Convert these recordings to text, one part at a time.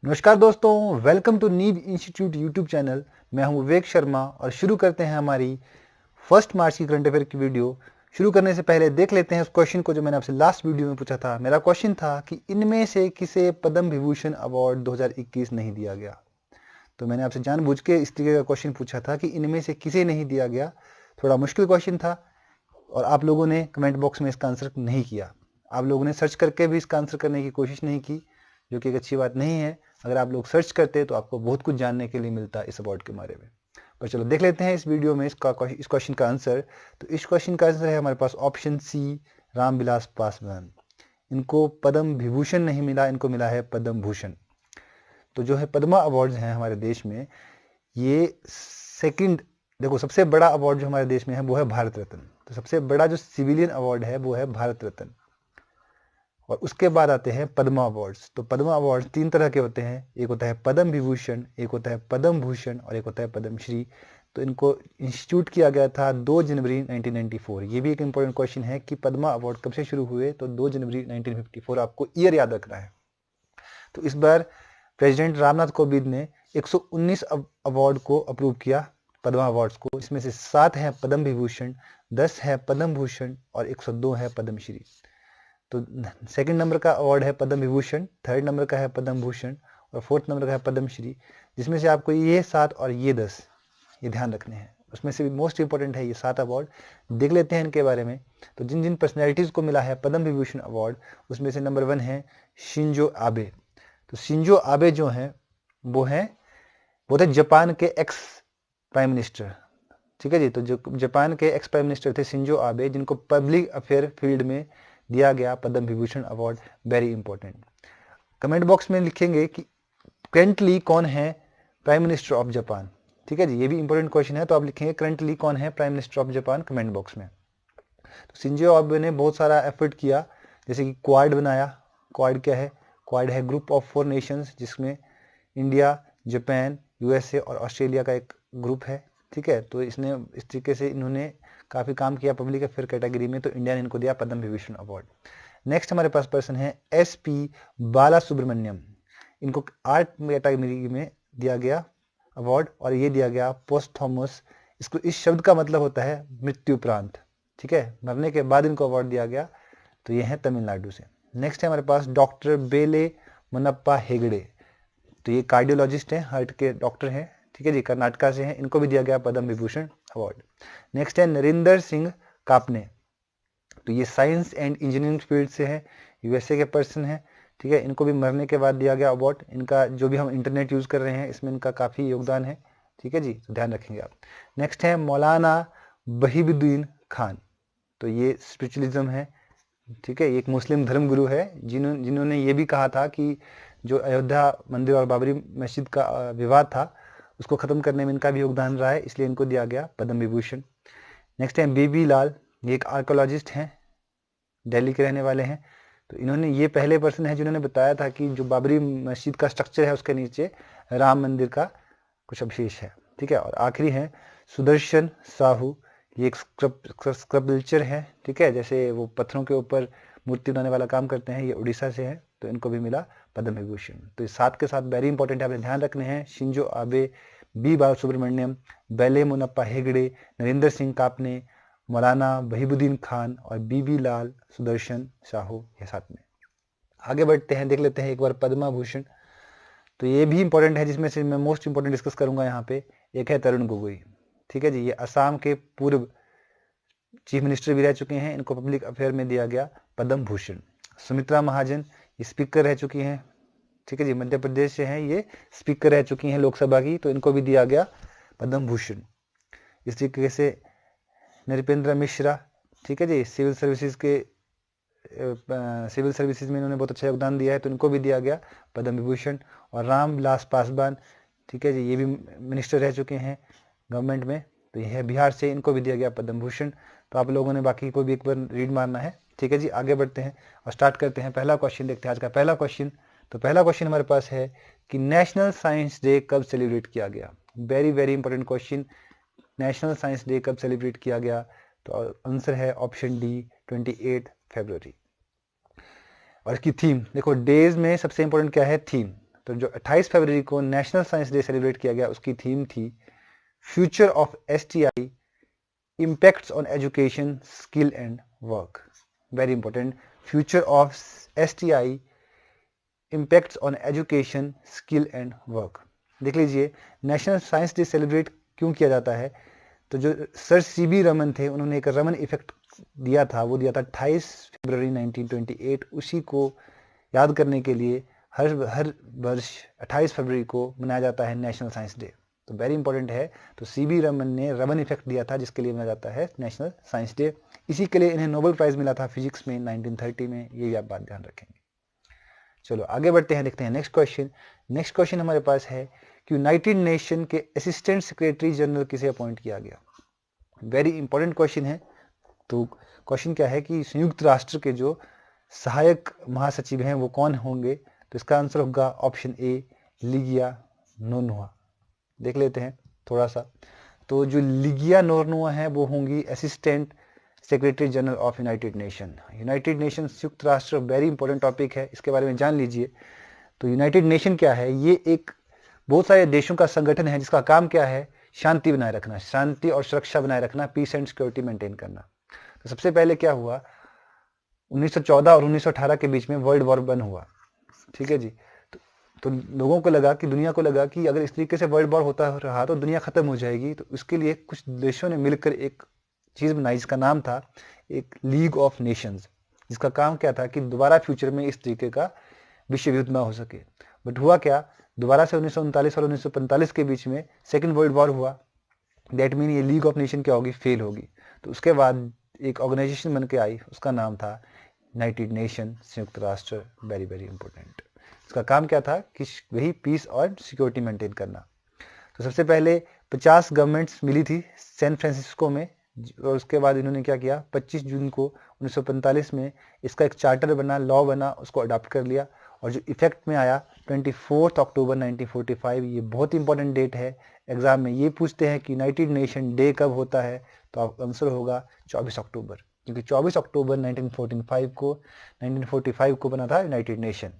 नमस्कार दोस्तों, welcome to नीव इंस्टीट्यूट यूट्यूब चैनल। मैं हूं विवेक शर्मा और शुरू करते हैं हमारी 1 मार्च की करंट अफेयर की वीडियो। शुरू करने से पहले देख लेते हैं उस क्वेश्चन को जो मैंने आपसे लास्ट वीडियो में पूछा था। मेरा क्वेश्चन था कि इनमें से किसे पद्म विभूषण अवार्ड 2021 नहीं दिया गया। तो मैंने आपसे जानबूझ के इस तरीके का क्वेश्चन पूछा था कि इनमें से किसे नहीं दिया गया। थोड़ा मुश्किल क्वेश्चन था और आप लोगों ने कमेंट बॉक्स में इसका आंसर नहीं किया। आप लोगों ने सर्च करके भी इसका आंसर करने की कोशिश नहीं की, जो कि एक अच्छी बात नहीं है। अगर आप लोग सर्च करते तो आपको बहुत कुछ जानने के लिए मिलता है इस अवार्ड के बारे में। पर चलो देख लेते हैं इस वीडियो में इस क्वेश्चन का आंसर। तो इस क्वेश्चन का आंसर है हमारे पास ऑप्शन सी, रामविलास पासवान। इनको पद्म विभूषण नहीं मिला, इनको मिला है पद्म भूषण। तो जो है पद्मा अवार्ड्स हैं हमारे देश में, ये सेकंड, देखो सबसे बड़ा अवार्ड जो हमारे देश में है वो है भारत रत्न। तो सबसे बड़ा जो सिविलियन अवार्ड है वो है भारत रत्न, और उसके बाद आते हैं पद्मा अवार्ड्स। तो पद्मा अवार्ड 3 तरह के होते हैं, एक होता है पद्म विभूषण, एक होता है पद्म भूषण और एक होता है पद्मश्री। तो इनको इंस्टीट्यूट किया गया था 2 जनवरी 1994। ये भी एक इंपॉर्टेंट क्वेश्चन है कि पद्मा अवार्ड कब से शुरू हुए, तो 2 जनवरी 1954 आपको ईयर याद रखना है। तो इस बार प्रेसिडेंट रामनाथ कोविंद ने 119 अवार्ड को अप्रूव किया, पद्मा अवार्ड्स को। इसमें से 7 हैं पद्म विभूषण, 10 है पद्म भूषण और 102 है पद्मश्री। तो सेकंड नंबर का अवार्ड है पद्म विभूषण, थर्ड नंबर का है पद्म भूषण और फोर्थ नंबर का है पद्मश्री, जिसमें से आपको ये 7 और ये 10 ये ध्यान रखने हैं। उसमें से भी मोस्ट इंपॉर्टेंट है ये 7 अवार्ड। देख लेते हैं इनके बारे में। तो जिन जिन पर्सनैलिटीज़ को मिला है पद्म विभूषण अवार्ड, उसमें से नंबर 1 है शिंजो आबे। तो शिंजो आबे जो हैं वो थे जापान के एक्स प्राइम मिनिस्टर। ठीक है जी। तो जो जापान के एक्स प्राइम मिनिस्टर थे शिंजो आबे, जिनको पब्लिक अफेयर फील्ड में दिया गया Padma Vibhushan award. Very important. Comment box में लिखेंगे कि करंटली कौन है प्राइम मिनिस्टर ऑफ जापान। ठीक है जी, ये भी इंपॉर्टेंट क्वेश्चन है। तो आप लिखेंगे करंटली कौन है prime minister of Japan comment box में। तो शिंजो आबे ने बहुत सारा एफर्ट किया, जैसे कि क्वाड बनाया। क्वाड क्या है? क्वाड है ग्रुप ऑफ 4 नेशंस, जिसमें इंडिया, जापान, यूएसए और ऑस्ट्रेलिया का एक ग्रुप है। ठीक है। तो इसने इस तरीके से इन्होंने काफ़ी काम किया पब्लिक अफेयर कैटेगरी में। तो इंडिया ने इनको दिया पद्म विभूषण अवार्ड। नेक्स्ट हमारे पास पर्सन है एसपी बाला सुब्रमण्यम। इनको आर्ट कैटेगरी में दिया गया अवार्ड और ये दिया गया पोस्टथॉमस। इसको इस शब्द का मतलब होता है मृत्यु उपरांत। ठीक है, मरने के बाद इनको अवार्ड दिया गया। तो ये है तमिलनाडु से। नेक्स्ट है हमारे पास डॉक्टर बेले मुनप्पा हेगड़े। तो ये कार्डियोलॉजिस्ट हैं, हार्ट के डॉक्टर हैं। ठीक है जी, कर्नाटका से हैं। इनको भी दिया गया पद्म विभूषण अवार्ड। नेक्स्ट है नरेंद्र सिंह कापने। तो ये साइंस एंड इंजीनियरिंग फील्ड से हैं, यूएसए के पर्सन हैं। ठीक है, इनको भी मरने के बाद दिया गया अवार्ड। इनका जो भी हम इंटरनेट यूज़ कर रहे हैं इसमें इनका काफ़ी योगदान है। ठीक है जी, तो ध्यान रखेंगे आप। नेक्स्ट है मौलाना वहीदुद्दीन खान। तो ये स्पिरिचुअलिज्म है। ठीक है, ये एक मुस्लिम धर्मगुरु है जिन्होंने ये भी कहा था कि जो अयोध्या मंदिर और बाबरी मस्जिद का विवाद था उसको ख़त्म करने में इनका भी योगदान रहा है, इसलिए इनको दिया गया पद्म विभूषण। नेक्स्ट है बीबी लाल। ये एक आर्कोलॉजिस्ट हैं, दिल्ली के रहने वाले हैं। तो इन्होंने ये पहले पर्सन है जिन्होंने बताया था कि जो बाबरी मस्जिद का स्ट्रक्चर है उसके नीचे राम मंदिर का कुछ अवशेष है। ठीक है, और आखिरी है सुदर्शन साहू। ये एक स्कल्पचर है। ठीक है, जैसे वो पत्थरों के ऊपर मूर्ति बनाने वाला काम करते हैं। ये उड़ीसा से हैं, तो इनको भी मिला पद्म विभूषण। तो ये 7 के साथ वेरी इंपॉर्टेंट है, आपने ध्यान रखने हैं। शिंजो आबे, बी बाला सुब्रमण्यम, बेले मुनप्पा हेगड़े, नरेंद्र सिंह कापने, मौलाना वहीदुद्दीन खान और बीबी लाल, सुदर्शन साहू, ये 7 में। आगे बढ़ते हैं, देख लेते हैं एक बार पद्मा भूषण। तो ये भी इंपॉर्टेंट है, जिसमें से मैं मोस्ट इंपॉर्टेंट डिस्कस करूंगा यहाँ पे। एक है तरुण गोगोई। ठीक है जी, ये असम के पूर्व चीफ मिनिस्टर भी रह चुके हैं। इनको पब्लिक अफेयर में दिया गया पद्म भूषण। सुमित्रा महाजन, ये स्पीकर रह चुकी हैं। ठीक है जी, मध्य प्रदेश से हैं, ये स्पीकर रह चुकी हैं लोकसभा की, तो इनको भी दिया गया पद्म भूषण। इस तरीके से नृपेंद्र मिश्रा, ठीक है जी, सिविल सर्विसेज में इन्होंने बहुत अच्छा योगदान दिया है, तो इनको भी दिया गया पद्म विभूषण। और रामविलास पासवान, ठीक है जी, ये भी मिनिस्टर रह चुके हैं गवर्नमेंट में, तो ये है बिहार से, इनको भी दिया गया पद्म भूषण। तो आप लोगों ने बाकी को भी एक बार रीड मारना है। ठीक है जी, आगे बढ़ते हैं और स्टार्ट करते हैं। पहला क्वेश्चन देखते हैं, आज का पहला क्वेश्चन। तो पहला क्वेश्चन हमारे पास है कि नेशनल साइंस डे कब सेलिब्रेट किया गया। Very very important question. National science day कब सेलिब्रेट किया गया? तो आंसर है ऑप्शन डी, 28 फरवरी। और इसकी थीम देखो, डेज में सबसे इंपॉर्टेंट क्या है? थीम। तो जो 28 फरवरी को नेशनल साइंस डे सेलिब्रेट किया गया उसकी थीम थी future of STI impacts on education skill and work. Very important, future of STI impacts on education skill and work. देख लीजिए नेशनल साइंस डे सेलिब्रेट क्यों किया जाता है, तो जो सर CB रमन थे उन्होंने एक रमन इफेक्ट दिया था, वो दिया था 28 फरवरी 1928। उसी को याद करने के लिए हर वर्ष 28 फरवरी को मनाया जाता है नेशनल साइंस डे। तो वेरी इंपॉर्टेंट है। तो CB रमन ने रमन इफेक्ट दिया था जिसके लिए मनाया जाता है नेशनल साइंस डे। इसी के लिए इन्हें नोबेल प्राइज मिला था फिजिक्स में 1930 में, ये भी आप बात ध्यान रखेंगे। चलो आगे बढ़ते हैं, देखते हैं नेक्स्ट क्वेश्चन। नेक्स्ट क्वेश्चन हमारे पास है कि यूनाइटेड नेशन के असिस्टेंट सेक्रेटरी जनरल किसे अपॉइंट किया गया। वेरी इंपॉर्टेंट क्वेश्चन है। तो क्वेश्चन क्या है कि संयुक्त राष्ट्र के जो सहायक महासचिव हैं वो कौन होंगे, तो इसका आंसर होगा ऑप्शन ए लिगिया नोनुआ। देख लेते हैं थोड़ा सा। तो जो लिगिया नोनुआ है वो होंगी assistant secretary general of United nation. United nation संयुक्त राष्ट्र वेरी इंपॉर्टेंट टॉपिक है, इसके बारे में जान लीजिए। तो यूनाइटेड नेशन क्या है, ये एक बहुत सारे देशों का संगठन है जिसका काम क्या है, शांति बनाए रखना, शांति और सुरक्षा बनाए रखना, पीस एंड सिक्योरिटी मेंटेन करना। तो सबसे पहले क्या हुआ, 1914 और 1918 के बीच में वर्ल्ड वॉर 1 हुआ, ठीक है जी। तो लोगों को लगा कि, दुनिया को लगा कि अगर इस तरीके से वर्ल्ड वॉर होता रहा तो दुनिया खत्म हो जाएगी। तो उसके लिए कुछ देशों ने मिलकर एक चीज बनाई जिसका नाम था एक लीग ऑफ नेशंस, जिसका काम क्या था कि दोबारा फ्यूचर में इस तरीके का विश्व युद्ध ना हो सके। बट हुआ क्या, दोबारा से 1939 और 1945 के बीच में सेकेंड वर्ल्ड वॉर हुआ। दैट मीन ये लीग ऑफ नेशन क्या होगी, फेल होगी। तो उसके बाद एक ऑर्गेनाइजेशन बन के आई, उसका नाम था यूनाइटेड नेशन, संयुक्त राष्ट्र। Very very important. इसका काम क्या था कि वही पीस और सिक्योरिटी मेंटेन करना। तो सबसे पहले 50 गवर्नमेंट्स मिली थी सैन फ्रांसिस्को में, और उसके बाद इन्होंने क्या किया, 25 जून को 1945 में इसका एक चार्टर बना, लॉ बना, उसको अडॉप्ट कर लिया। और जो इफेक्ट में आया 24 अक्टूबर 1945। ये बहुत इंपॉर्टेंट डेट है, एग्जाम में ये पूछते हैं कि यूनाइटेड नेशन डे कब होता है, तो आपका आंसर होगा 24 अक्टूबर, क्योंकि 24 अक्टूबर 1945 को बना था यूनाइटेड नेशन।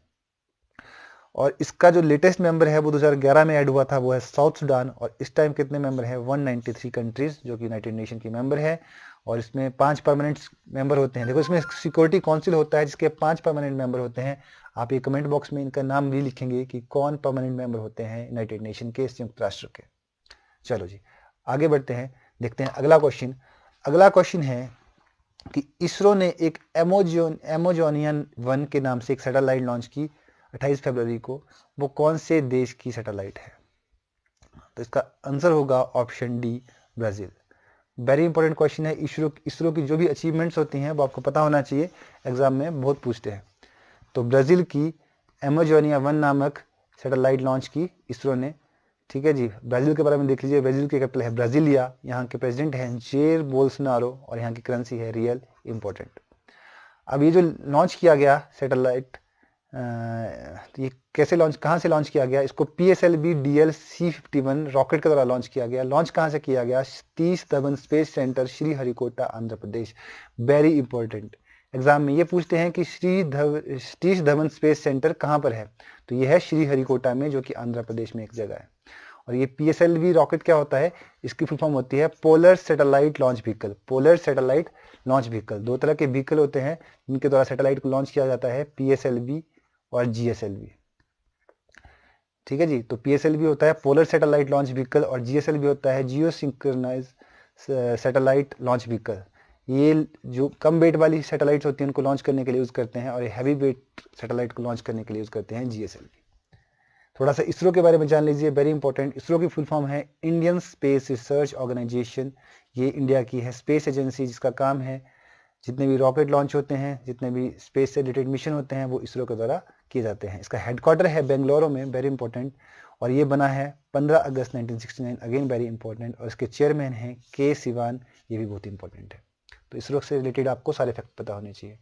और इसका जो लेटेस्ट मेंबर है वो 2011 में ऐड हुआ था, वो है साउथ सुडान। और इस टाइम कितने मेंबर हैं, 193 कंट्रीज जो कि यूनाइटेड नेशन की मेंबर है। और इसमें 5 परमानेंट मेंबर होते हैं। देखो इसमें सिक्योरिटी काउंसिल होता है जिसके 5 परमानेंट मेंबर होते हैं। आप ये कमेंट बॉक्स में इनका नाम भी लिखेंगे कि कौन परमानेंट मेंबर होते हैं यूनाइटेड नेशन के, संयुक्त राष्ट्र के। चलो जी आगे बढ़ते हैं, देखते हैं अगला क्वेश्चन। अगला क्वेश्चन है कि इसरो ने एक एमोजोनियन 1 के नाम से एक सैटेलाइट लॉन्च की 28 फरवरी को। वो कौन से देश की सैटेलाइट है, तो इसका आंसर होगा option D, Brazil. Very important question है। इसरो की जो भी अचीवमेंट्स होती हैं वो आपको पता होना चाहिए, एग्जाम में बहुत पूछते हैं। तो ब्राजील की एमेजोनिया 1 नामक सैटेलाइट लॉन्च की इसरो ने, ठीक है जी। ब्राजील के बारे में देख लीजिए, ब्राजील की कैपिटल है ब्राजीलिया, यहाँ के प्रेसिडेंट हैं जेर बोल्सोनारो और यहाँ की करेंसी है रियल। इंपॉर्टेंट। अब ये जो लॉन्च किया गया सैटेलाइट, तो ये कैसे लॉन्च, कहाँ से लॉन्च किया गया, इसको PSLV DL-C-51 रॉकेट के द्वारा लॉन्च किया गया। लॉन्च कहाँ से किया गया, Satish Dhawan space centre, Sriharikota, Andhra Pradesh. Very important, exam में ये पूछते हैं कि सतीश धवन स्पेस सेंटर कहाँ पर है, तो ये है श्रीहरिकोटा में, जो कि आंध्र प्रदेश में एक जगह है। और ये PSLV रॉकेट क्या होता है, इसकी फुल फॉर्म होती है polar satellite launch vehicle. Polar satellite launch vehicle, 2 तरह के व्हीकल होते हैं जिनके द्वारा सैटेलाइट को लॉन्च किया जाता है, PSLV और GSLV, ठीक है जी। तो PSLV होता है पोलर सैटेलाइट लॉन्च व्हीकल और GSLV होता है जियो सिंक्रोनाइज सैटेलाइट लॉन्च व्हीकल। ये जो कम वेट वाली सैटेलाइट्स होती हैं उनको लॉन्च करने के लिए यूज करते हैं, और ये हैवी वेट सैटेलाइट को लॉन्च करने के लिए यूज करते हैं GSLV। थोड़ा सा इसरो के बारे में जान लीजिए, वेरी इंपॉर्टेंट। इसरो की फुल फॉर्म है इंडियन स्पेस रिसर्च ऑर्गेनाइजेशन। ये इंडिया की है स्पेस एजेंसी जिसका काम है जितने भी रॉकेट लॉन्च होते हैं, जितने भी स्पेस से रिलेटेड मिशन होते हैं वो इसरो के द्वारा किए जाते हैं। इसका हेडक्वार्टर है बेंगलुरु में, वेरी इंपॉर्टेंट। और ये बना है 15 अगस्त 1969, अगेन वेरी इंपॉर्टेंट। और इसके चेयरमैन हैं के सिवान, ये भी बहुत इंपॉर्टेंट है। तो इसरो से रिलेटेड आपको सारे फैक्ट पता होने चाहिए।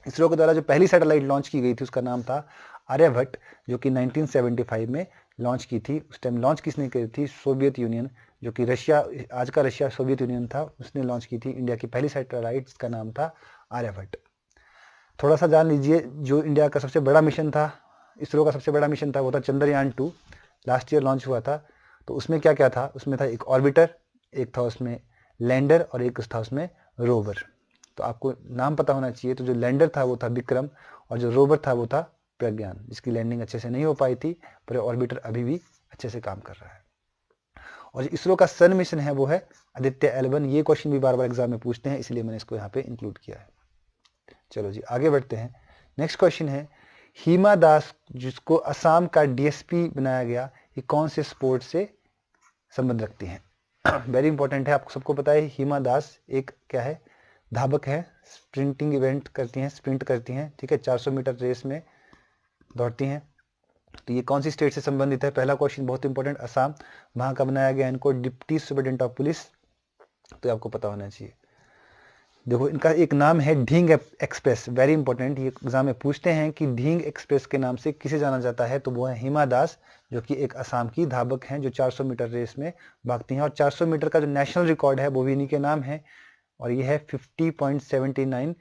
इसरो के द्वारा जो पहली सैटेलाइट लॉन्च की गई थी उसका नाम था आर्यभट्ट, जो कि 1975 में लॉन्च की थी। उस टाइम लॉन्च किसने की थी, सोवियत यूनियन, जो कि रशिया, आज का रशिया सोवियत यूनियन था, उसने लॉन्च की थी इंडिया की पहली सैटेलाइट, जिसका नाम था आर्यभट्ट। थोड़ा सा जान लीजिए, जो इंडिया का सबसे बड़ा मिशन था इसरो का सबसे बड़ा मिशन था वो था चंद्रयान-2, लास्ट ईयर लॉन्च हुआ था। तो उसमें क्या क्या था, उसमें था एक ऑर्बिटर, एक था उसमें लैंडर और एक था उसमें रोवर। तो आपको नाम पता होना चाहिए। तो जो लैंडर था वो था विक्रम और जो रोवर था वो था प्रज्ञान, जिसकी लैंडिंग अच्छे से नहीं हो पाई थी, पर ऑर्बिटर अभी भी अच्छे से काम कर रहा है। और इसरो का सन मिशन है वो है आदित्य L1। ये क्वेश्चन भी बार बार एग्जाम में पूछते हैं, इसलिए मैंने इसको यहाँ पे इंक्लूड किया है। चलो जी आगे बढ़ते हैं। नेक्स्ट क्वेश्चन है, हिमा दास जिसको असम का DSP बनाया गया, ये कौन से स्पोर्ट से संबंध रखती हैं? वेरी इंपॉर्टेंट है, आपको सबको पता है हिमा दास एक क्या है, धावक है, स्प्रिंटिंग इवेंट करती हैं, स्प्रिंट करती हैं, ठीक है, 400 मीटर रेस में दौड़ती हैं। तो ये कौन सी स्टेट से संबंधित है? पहला क्वेश्चन बहुत इंपॉर्टेंट, असम। वहां का बनाया गया इनको डिप्टी सुपरिटेंडेंट ऑफ पुलिस, तो आपको पता होना चाहिए। देखो इनका एक नाम है ढींग एक्सप्रेस, वेरी इंपॉर्टेंट, ये एग्जाम में पूछते हैं कि ढींग एक्सप्रेस के नाम से किसे जाना जाता है, तो वो है हिमा दास, जो कि एक असम की धावक हैं जो 400 मीटर रेस में भागती हैं। और 400 मीटर का जो नेशनल रिकॉर्ड है वो भी इन्हीं के नाम है, और ये है 50.79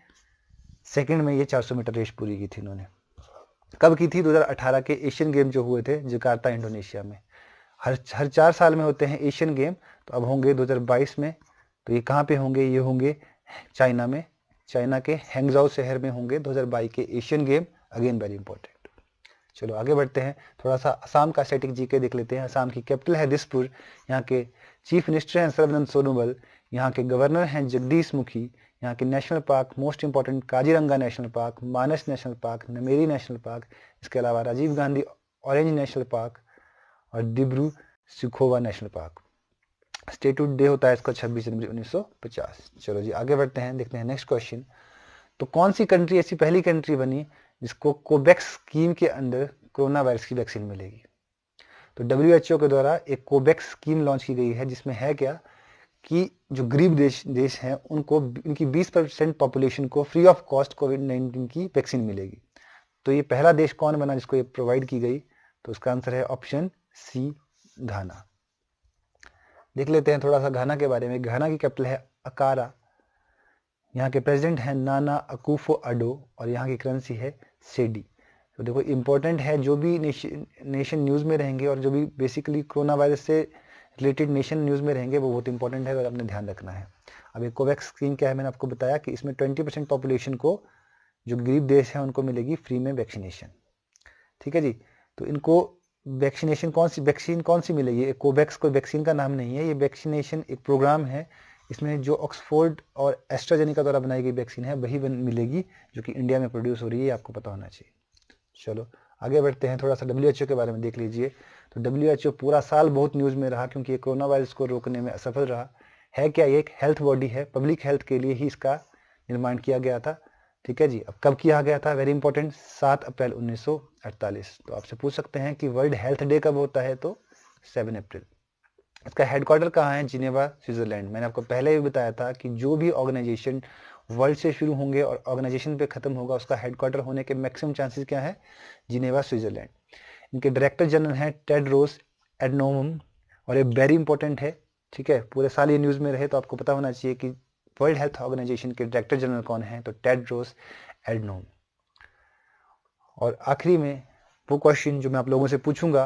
सेकंड में ये 400 मीटर रेस पूरी की थी इन्होंने। कब की थी? 2018 के एशियन गेम जो हुए थे जकार्ता इंडोनेशिया में। हर 4 साल में होते हैं एशियन गेम, तो अब होंगे 2022 में। तो ये कहाँ पे होंगे? ये होंगे चाइना में, चाइना के हैंगजाओ शहर में होंगे 2022 के Asian game, again very important. चलो आगे बढ़ते हैं, थोड़ा सा असम का स्टैटिक जीके देख लेते हैं। असम की कैपिटल है दिसपुर, यहाँ के चीफ मिनिस्टर हैं सर्बानंद सोनोवाल, यहाँ के गवर्नर हैं जगदीश मुखी, यहाँ के national park most important Kaziranga national park, Manas national park, Nameri national park, इसके अलावा Rajiv Gandhi orange national park और Dibru Saikhowa national park. Statehood day होता है इसका 26 जनवरी 1950। चलो जी आगे बढ़ते हैं, देखते हैं नेक्स्ट क्वेश्चन। तो कौन सी कंट्री ऐसी पहली कंट्री बनी जिसको कोवैक्स स्कीम के अंदर कोरोना वायरस की वैक्सीन मिलेगी? तो WHO के द्वारा एक कोवैक्स स्कीम लॉन्च की गई है, जिसमें है क्या कि जो गरीब देश हैं उनको इनकी 20% पॉपुलेशन को फ्री ऑफ कॉस्ट कोविड-19 की वैक्सीन मिलेगी। तो ये पहला देश कौन बना जिसको ये प्रोवाइड की गई? तो उसका आंसर है ऑप्शन सी, घाना। देख लेते हैं थोड़ा सा घाना के बारे में। घाना की कैपिटल है अकारा, यहाँ के प्रेसिडेंट हैं नाना अकुफो अडो और यहाँ की करेंसी है सेडी। तो देखो इंपॉर्टेंट है, जो भी नेशन न्यूज़ में रहेंगे और जो भी बेसिकली कोरोना वायरस से रिलेटेड नेशन न्यूज़ में रहेंगे वो बहुत इंपॉर्टेंट है और आपने ध्यान रखना है। अब एक कोवैक्स स्कीम क्या है, मैंने आपको बताया कि इसमें 20% पॉपुलेशन को, जो गरीब देश हैं उनको मिलेगी फ्री में वैक्सीनेशन, ठीक है जी। तो इनको वैक्सीनेशन वैक्सीन कौन सी मिलेगी? कोवैक्स कोई वैक्सीन का नाम नहीं है, ये वैक्सीनेशन एक प्रोग्राम है। इसमें जो ऑक्सफोर्ड और एस्ट्राजेनेका द्वारा बनाई गई वैक्सीन है वही मिलेगी, जो कि इंडिया में प्रोड्यूस हो रही है, आपको पता होना चाहिए। चलो आगे बढ़ते हैं, थोड़ा सा WHO के बारे में देख लीजिए। तो WHO पूरा साल बहुत न्यूज़ में रहा क्योंकि ये कोरोना वायरस को रोकने में असफल रहा है। क्या ये एक हेल्थ बॉडी है, पब्लिक हेल्थ के लिए ही इसका निर्माण किया गया था, ठीक है जी। अब कब किया गया था? वेरी इंपॉर्टेंट, 7 अप्रैल 1948। तो आपसे पूछ सकते हैं कि वर्ल्ड हेल्थ डे कब होता है? तो 7 अप्रैल। इसका हेडक्वार्टर कहाँ है? Geneva, Switzerland. मैंने आपको पहले भी बताया था कि जो भी ऑर्गेनाइजेशन वर्ल्ड से शुरू होंगे और ऑर्गेनाइजेशन पे खत्म होगा, उसका हेडक्वार्टर होने के मैक्सिमम चांसेस क्या है? Geneva, Switzerland. इनके डायरेक्टर जनरल हैं टेड्रोस एडनोम, और ये वेरी इंपॉर्टेंट है, ठीक है। पूरे साल ये न्यूज़ में रहे तो आपको पता होना चाहिए कि वर्ल्ड हेल्थ ऑर्गेनाइजेशन के डायरेक्टर जनरल कौन है? तो टेड्रोस एडनोम। और आखिरी में वो क्वेश्चन जो मैं आप लोगों से पूछूंगा,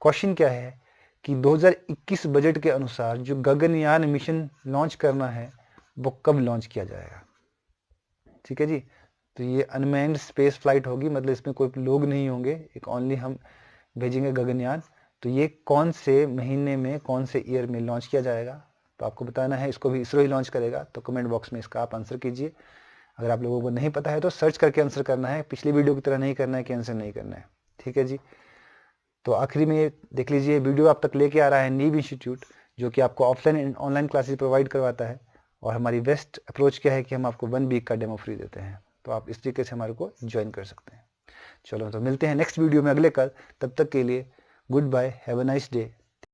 क्वेश्चन क्या है कि 2021 बजट के अनुसार जो गगनयान मिशन लॉन्च करना है वो कब लॉन्च किया जाएगा? ठीक है जी। तो ये अनमैन्ड स्पेस फ्लाइट होगी, मतलब इसमें कोई लोग नहीं होंगे, एक ओनली हम भेजेंगे गगनयान। तो ये कौन से महीने में, कौन से ईयर में लॉन्च किया जाएगा? तो आपको बताना है, इसको भी इसरो ही लॉन्च करेगा। तो कमेंट बॉक्स में इसका आप आंसर कीजिए। अगर आप लोगों को नहीं पता है तो सर्च करके आंसर करना है, पिछली वीडियो की तरह नहीं करना है कि आंसर नहीं करना है, ठीक है जी। तो आखिरी में देख लीजिए, वीडियो आप तक लेके आ रहा है नीव इंस्टीट्यूट, जो कि आपको offline and online classes provide करवाता है। और हमारी बेस्ट अप्रोच क्या है कि हम आपको 1 वीक का डेमो फ्री देते हैं, तो आप इस तरीके से हमारे को ज्वाइन कर सकते हैं। चलो तो मिलते हैं नेक्स्ट वीडियो में अगले कल, तब तक के लिए goodbye, have a nice day.